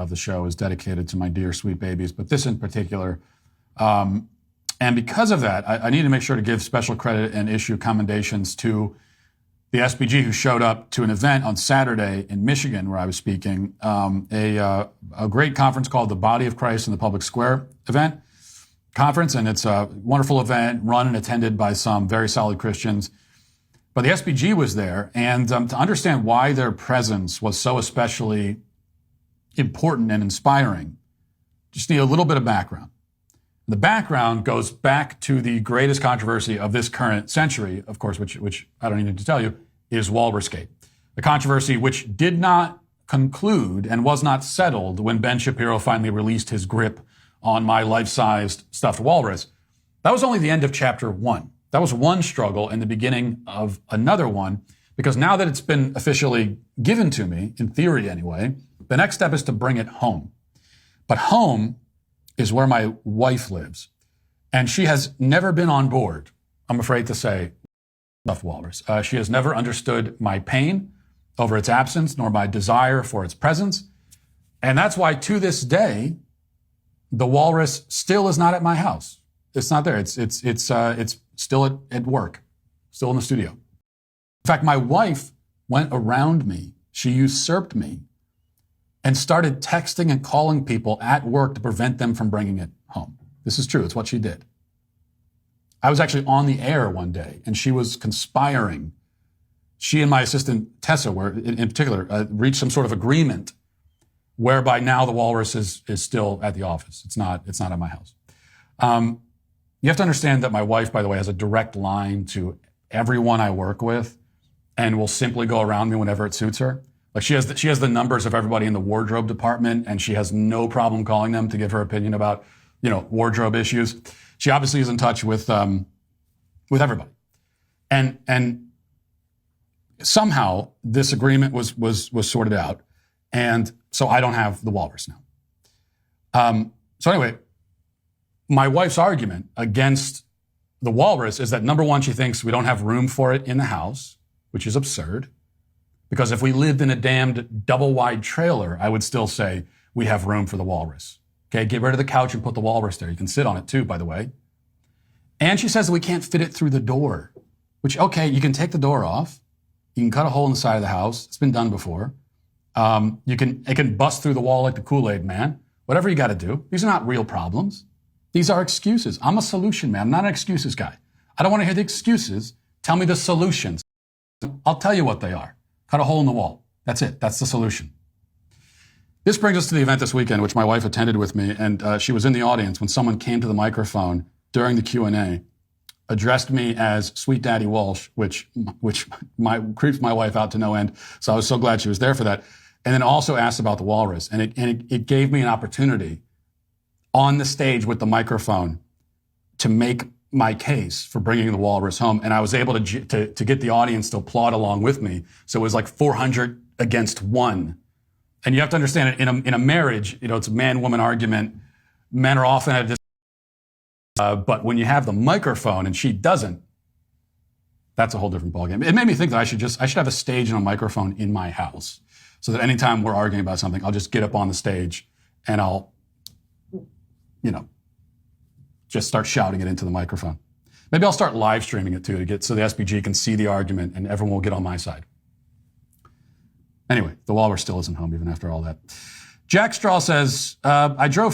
of the show is dedicated to my dear sweet babies, but this in particular. And because of that, I need to make sure to give special credit and issue commendations to the SBG who showed up to an event on Saturday in Michigan where I was speaking, a great conference called the Body of Christ in the Public Square event conference. And it's a wonderful event run and attended by some very solid Christians. But the SBG was there. And to understand why their presence was so especially important and inspiring, just need a little bit of background. The background goes back to the greatest controversy of this current century, of course, which I don't need to tell you, is Walrusgate. A controversy which did not conclude and was not settled when Ben Shapiro finally released his grip on my life-sized stuffed walrus. That was only the end of chapter 1. That was one struggle and the beginning of another one, because now that it's been officially given to me, in theory anyway, the next step is to bring it home. But home is where my wife lives. And she has never been on board, I'm afraid to say, stuffed walrus. She has never understood my pain over its absence, nor my desire for its presence. And that's why, to this day, the walrus still is not at my house. It's not there. It's still at work, still in the studio. In fact, my wife went around me. She usurped me and started texting and calling people at work to prevent them from bringing it home. This is true. It's what she did. I was actually on the air one day, and she was conspiring. She and my assistant, Tessa, were, in particular, reached some sort of agreement whereby now the walrus is still at the office. It's not at my house. You have to understand that my wife, by the way, has a direct line to everyone I work with and will simply go around me whenever it suits her. Like she has the numbers of everybody in the wardrobe department, and she has no problem calling them to give her opinion about, wardrobe issues. She obviously is in touch with everybody, and somehow this agreement was sorted out, and so I don't have the walrus now. So anyway, my wife's argument against the walrus is that, number one, she thinks we don't have room for it in the house, which is absurd. Because if we lived in a damned double-wide trailer, I would still say we have room for the walrus. Okay, get rid of the couch and put the walrus there. You can sit on it too, by the way. And she says that we can't fit it through the door, which, okay, you can take the door off. You can cut a hole in the side of the house. It's been done before. It can bust through the wall like the Kool-Aid man. Whatever you got to do. These are not real problems. These are excuses. I'm a solution man. I'm not an excuses guy. I don't want to hear the excuses. Tell me the solutions. I'll tell you what they are. Cut a hole in the wall. That's it. That's the solution. This brings us to the event this weekend, which my wife attended with me, and she was in the audience when someone came to the microphone during the Q&A, addressed me as Sweet Daddy Walsh, which creeps my wife out to no end. So I was so glad she was there for that. And then also asked about the walrus, and it gave me an opportunity on the stage with the microphone to make my case for bringing the walrus home. And I was able to get the audience to applaud along with me. So it was like 400 against 1. And you have to understand, in a marriage, it's a man-woman argument. Men are often at this, but when you have the microphone and she doesn't, that's a whole different ballgame. It made me think that I should have a stage and a microphone in my house, so that anytime we're arguing about something, I'll just get up on the stage and I'll, just start shouting it into the microphone. Maybe I'll start live streaming it too, so the SBG can see the argument and everyone will get on my side. Anyway, the walrus still isn't home even after all that. Jack Straw says, I drove